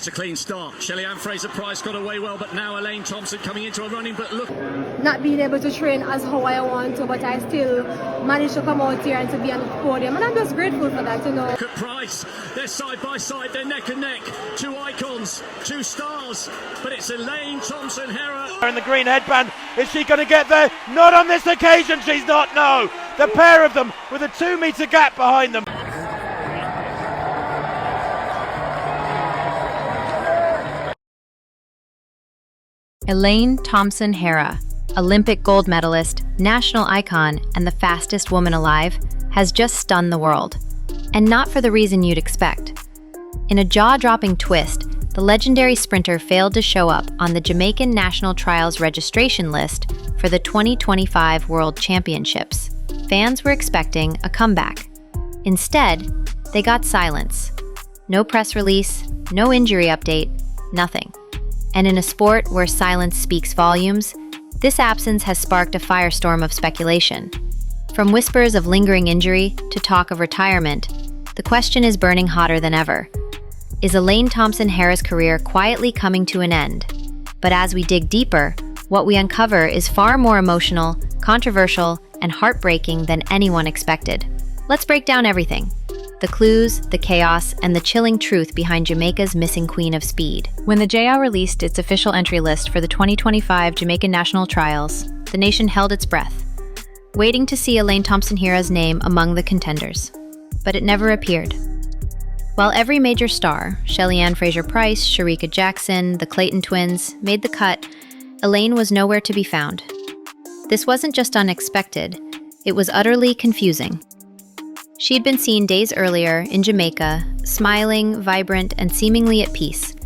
It's a clean start. Shelly-Ann Fraser-Pryce got away well, but now Elaine Thompson coming into a running, but look. Not being able to train as how I want to, but I still managed to come out here and to be on the podium, and I'm just grateful for that, you know. Look at Price. They're side by side, they're neck and neck. Two icons, two stars, but it's Elaine Thompson-Herah. In the green headband, is she going to get there? Not on this occasion, she's not, no. The pair of them with a 2-metre gap behind them. Elaine Thompson-Herah, Olympic gold medalist, national icon, and the fastest woman alive, has just stunned the world. And not for the reason you'd expect. In a jaw-dropping twist, the legendary sprinter failed to show up on the Jamaican National Trials registration list for the 2025 World Championships. Fans were expecting a comeback. Instead, they got silence. No press release, no injury update, nothing. And in a sport where silence speaks volumes, this absence has sparked a firestorm of speculation. From whispers of lingering injury to talk of retirement, the question is burning hotter than ever. Is Elaine Thompson-Herah's career quietly coming to an end? But as we dig deeper, what we uncover is far more emotional, controversial, and heartbreaking than anyone expected. Let's break down everything. The clues, the chaos, and the chilling truth behind Jamaica's missing queen of speed. When the JL released its official entry list for the 2025 Jamaican National Trials, the nation held its breath, waiting to see Elaine Thompson-Herah's name among the contenders. But it never appeared. While every major star, Shelly-Ann Fraser-Pryce, Shericka Jackson, the Clayton twins, made the cut, Elaine was nowhere to be found. This wasn't just unexpected, it was utterly confusing. She'd been seen days earlier in Jamaica, smiling, vibrant, and seemingly at peace,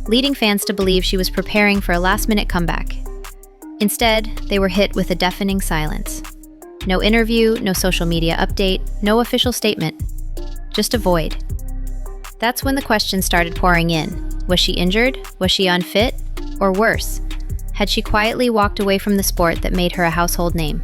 leading fans to believe she was preparing for a last-minute comeback. Instead, they were hit with a deafening silence. No interview, no social media update, no official statement. Just a void. That's when the questions started pouring in. Was she injured? Was she unfit? Or worse, had she quietly walked away from the sport that made her a household name?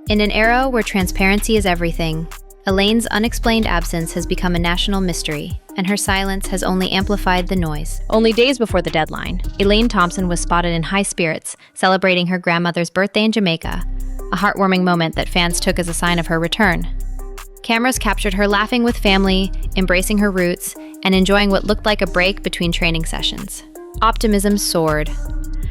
In an era where transparency is everything, Elaine's unexplained absence has become a national mystery, and her silence has only amplified the noise. Only days before the deadline, Elaine Thompson was spotted in high spirits, celebrating her grandmother's birthday in Jamaica, a heartwarming moment that fans took as a sign of her return. Cameras captured her laughing with family, embracing her roots, and enjoying what looked like a break between training sessions. Optimism soared.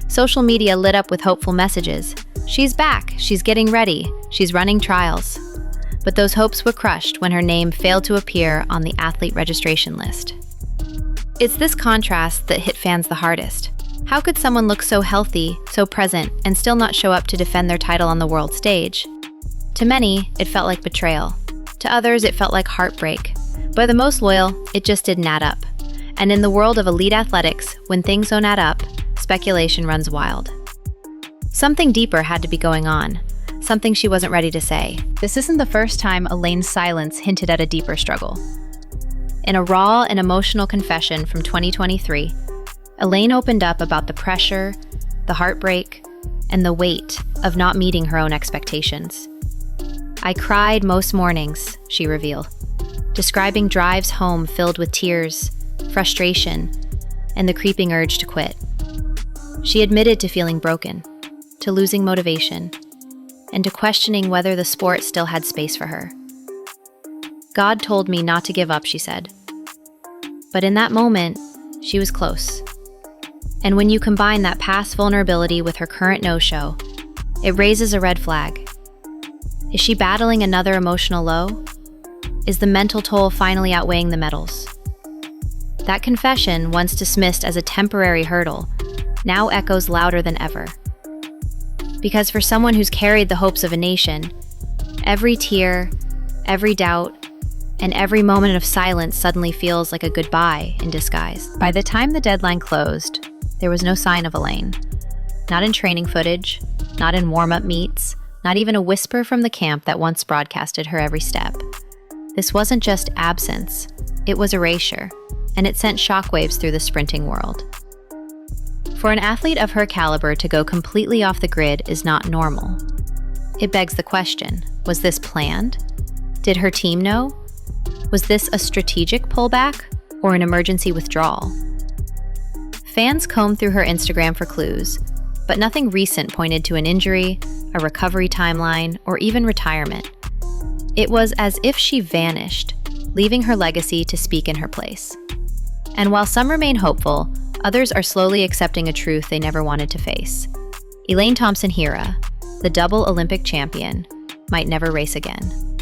Social media lit up with hopeful messages. She's back, she's getting ready, she's running trials. But those hopes were crushed when her name failed to appear on the athlete registration list. It's this contrast that hit fans the hardest. How could someone look so healthy, so present, and still not show up to defend their title on the world stage? To many, it felt like betrayal. To others, it felt like heartbreak. By the most loyal, it just didn't add up. And in the world of elite athletics, when things don't add up, speculation runs wild. Something deeper had to be going on. Something she wasn't ready to say. This isn't the first time Elaine's silence hinted at a deeper struggle. In a raw and emotional confession from 2023, Elaine opened up about the pressure, the heartbreak, and the weight of not meeting her own expectations. I cried most mornings, she revealed, describing drives home filled with tears, frustration, and the creeping urge to quit. She admitted to feeling broken, to losing motivation, and to questioning whether the sport still had space for her. God told me not to give up, she said. But in that moment, she was close. And when you combine that past vulnerability with her current no-show, it raises a red flag. Is she battling another emotional low? Is the mental toll finally outweighing the medals? That confession, once dismissed as a temporary hurdle, now echoes louder than ever. Because for someone who's carried the hopes of a nation, every tear, every doubt, and every moment of silence suddenly feels like a goodbye in disguise. By the time the deadline closed, there was no sign of Elaine. Not in training footage, not in warm-up meets, not even a whisper from the camp that once broadcasted her every step. This wasn't just absence, it was erasure, and it sent shockwaves through the sprinting world. For an athlete of her caliber to go completely off the grid is not normal. It begs the question, was this planned? Did her team know? Was this a strategic pullback or an emergency withdrawal? Fans combed through her Instagram for clues, but nothing recent pointed to an injury, a recovery timeline, or even retirement. It was as if she vanished, leaving her legacy to speak in her place. And while some remain hopeful, others are slowly accepting a truth they never wanted to face. Elaine Thompson-Herah, the double Olympic champion, might never race again.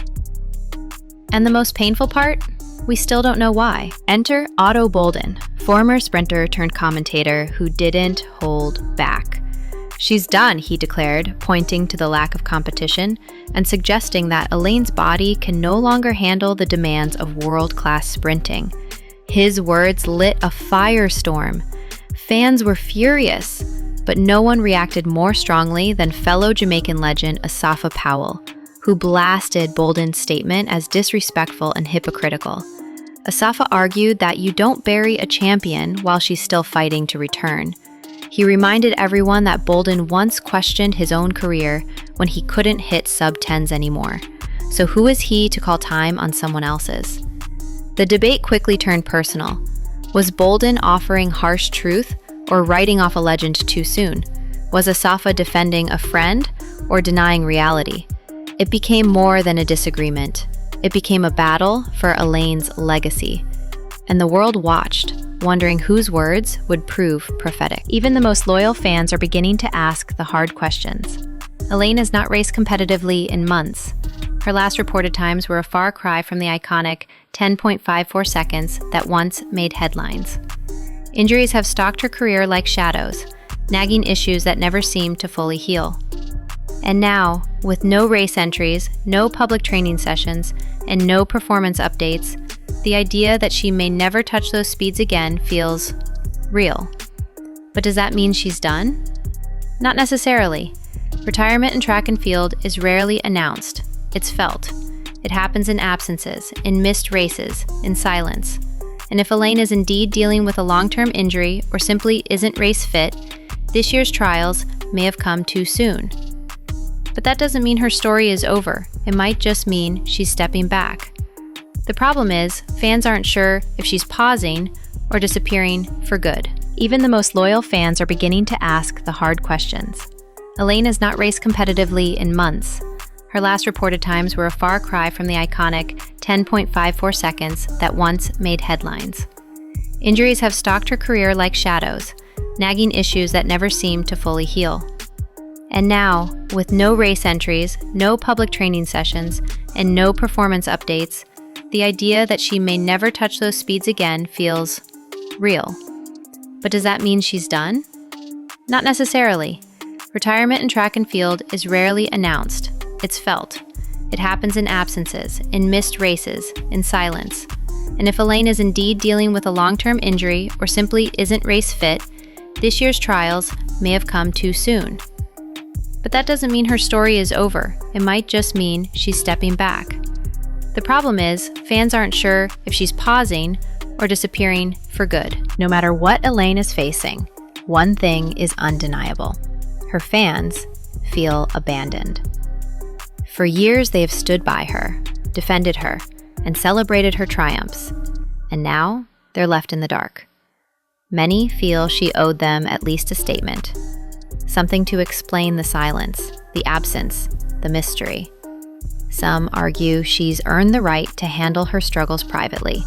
And the most painful part? We still don't know why. Enter Otto Boldon, former sprinter turned commentator who didn't hold back. "She's done," he declared, pointing to the lack of competition and suggesting that Elaine's body can no longer handle the demands of world-class sprinting. His words lit a firestorm. Fans were furious, but no one reacted more strongly than fellow Jamaican legend Asafa Powell, who blasted Boldon's statement as disrespectful and hypocritical. Asafa argued that you don't bury a champion while she's still fighting to return. He reminded everyone that Boldon once questioned his own career when he couldn't hit sub-10s anymore. So who is he to call time on someone else's? The debate quickly turned personal. Was Boldon offering harsh truth or writing off a legend too soon? Was Asafa defending a friend or denying reality? It became more than a disagreement. It became a battle for Elaine's legacy. And the world watched, wondering whose words would prove prophetic. Even the most loyal fans are beginning to ask the hard questions. Elaine has not raced competitively in months. Her last reported times were a far cry from the iconic 10.54 seconds that once made headlines. Injuries have stalked her career like shadows, nagging issues that never seemed to fully heal. And now, with no race entries, no public training sessions, and no performance updates, the idea that she may never touch those speeds again feels real. But does that mean she's done? Not necessarily. Retirement in track and field is rarely announced. It's felt. It happens in absences, in missed races, in silence. And if Elaine is indeed dealing with a long-term injury or simply isn't race fit, this year's trials may have come too soon. But that doesn't mean her story is over. It might just mean she's stepping back. The problem is, fans aren't sure if she's pausing or disappearing for good. Even the most loyal fans are beginning to ask the hard questions. Elaine has not raced competitively in months. Her last reported times were a far cry from the iconic 10.54 seconds that once made headlines. Injuries have stalked her career like shadows, nagging issues that never seemed to fully heal. And now, with no race entries, no public training sessions, and no performance updates, the idea that she may never touch those speeds again feels real. But does that mean she's done? Not necessarily. Retirement in track and field is rarely announced. It's felt. It happens in absences, in missed races, in silence. And if Elaine is indeed dealing with a long-term injury or simply isn't race fit, this year's trials may have come too soon. But that doesn't mean her story is over. It might just mean she's stepping back. The problem is, fans aren't sure if she's pausing or disappearing for good. No matter what Elaine is facing, one thing is undeniable. Her fans feel abandoned. For years, they have stood by her, defended her, and celebrated her triumphs. And now, they're left in the dark. Many feel she owed them at least a statement. Something to explain the silence, the absence, the mystery. Some argue she's earned the right to handle her struggles privately.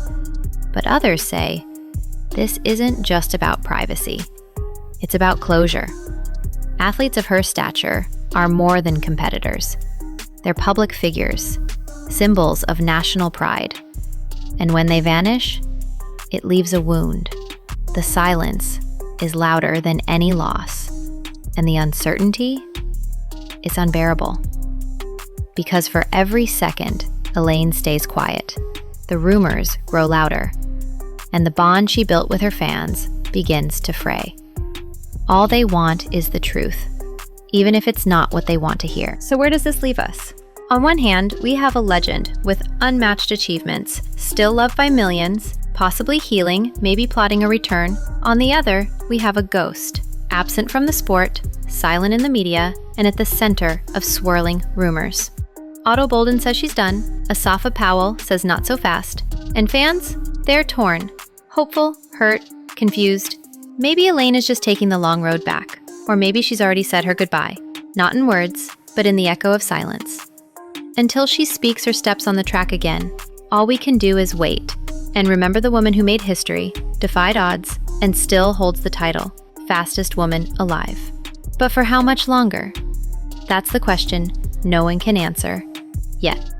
But others say, this isn't just about privacy. It's about closure. Athletes of her stature are more than competitors. They're public figures, symbols of national pride. And when they vanish, it leaves a wound. The silence is louder than any loss. And the uncertainty is unbearable. Because for every second Elaine stays quiet, the rumors grow louder, and the bond she built with her fans begins to fray. All they want is the truth, even if it's not what they want to hear. So where does this leave us? On one hand, we have a legend with unmatched achievements, still loved by millions, possibly healing, maybe plotting a return. On the other, we have a ghost, absent from the sport, silent in the media, and at the center of swirling rumors. Otto Boldon says she's done, Asafa Powell says not so fast, and fans, they're torn, hopeful, hurt, confused, Maybe Elaine is just taking the long road back, or maybe she's already said her goodbye, not in words, but in the echo of silence. Until she speaks or steps on the track again, all we can do is wait and remember the woman who made history, defied odds, and still holds the title, fastest woman alive. But for how much longer? That's the question no one can answer yet.